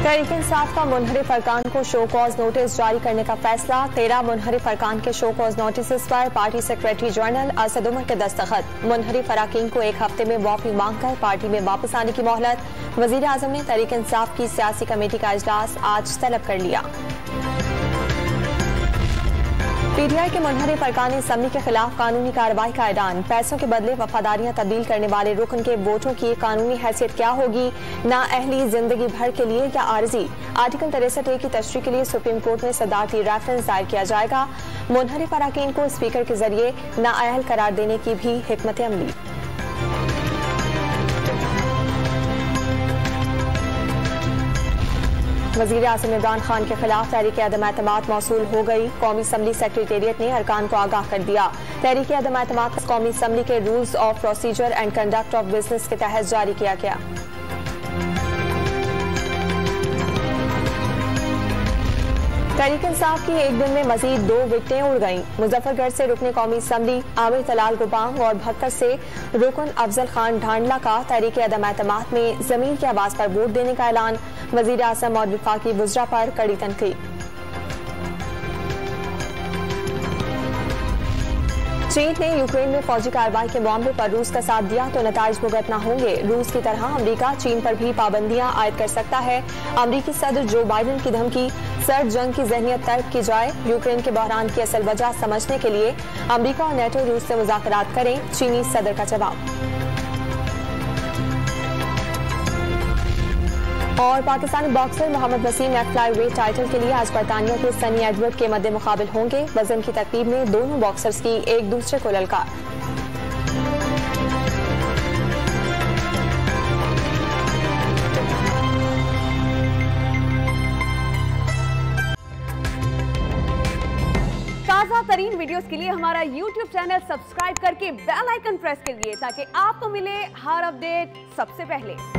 तहरीक इंसाफ का मुनहरिफ अरकान को शो कॉज नोटिस जारी करने का फैसला। 13 मुनहरिफ अरकान के शो कॉज नोटिस पर party secretary general Asad Umar के दस्तखत। मुनहरिफ अरकान को 1 हफ्ते में मुआफी मांगकर पार्टी में वापस आने की मोहलत। वजीर आजम ने तहरीक इंसाफ की सियासी कमेटी का इजलास आज तलब कर लिया। पीटीआई के मुनहरिफ अरकान असम्बली के खिलाफ कानूनी कार्रवाई का ऐलान। पैसों के बदले वफादारियां तब्दील करने वाले रुकन के वोटों की कानूनी हैसियत क्या होगी, ना अहली जिंदगी भर के लिए या आर्जी। आर्टिकल 63A की तशरीह के लिए सुप्रीम कोर्ट में सदारती रेफरेंस दायर किया जाएगा। मुनहरिफ अरकान को स्पीकर के जरिए नाअहल करार देने की भी हिकमत अमली। वजीर आज़म इमरान खान के खिलाफ तहरीक अदम एतमाद मौसूल हो गई। कौमी असम्बली सेक्रेटेरिएट ने अरकान को आगाह कर दिया। तहरीक अदम एतमाद कौमी असम्बली के rules of procedure and conduct of business के तहत जारी किया गया। तहरीक इंसाफ की एक दिन में मजीद 2 विकेटें उड़ गईं। मुजफ्फरगढ़ से रुकने कौमी असम्बली आमिर तलाल गुबांग और भक्कर से रुकन अफजल खान ढांडला का तहरीक अदम एतमाद में जमीन की आवाज पर वोट देने का ऐलान। वजीर आज़म और विफाकी वुज़रा पर कड़ी तनकीद। चीन ने यूक्रेन में फौजी कार्रवाई के मामले पर रूस का साथ दिया तो नताइज भुगतना होंगे। रूस की तरह अमेरिका चीन पर भी पाबंदियां आयद कर सकता है। अमेरिकी सदर जो बाइडेन की धमकी, सर्द जंग की जहनियत तर्क की जाए। यूक्रेन के बहरान की असल वजह समझने के लिए अमेरिका और नेटो रूस से मुज़ाकरात करें, चीनी सदर का जवाब। और Pakistani boxer Muhammad Waseem flyweight title के लिए आज बरतानिया के सनी एडवर्ड के मद्दे मुकाबिल होंगे। वजन की तरतीब में दोनों बॉक्सर्स की एक दूसरे को ललकार। ताज़ा तरीन वीडियोस के लिए हमारा YouTube चैनल सब्सक्राइब करके बेल आइकन प्रेस करिए ताकि आपको मिले हर अपडेट सबसे पहले।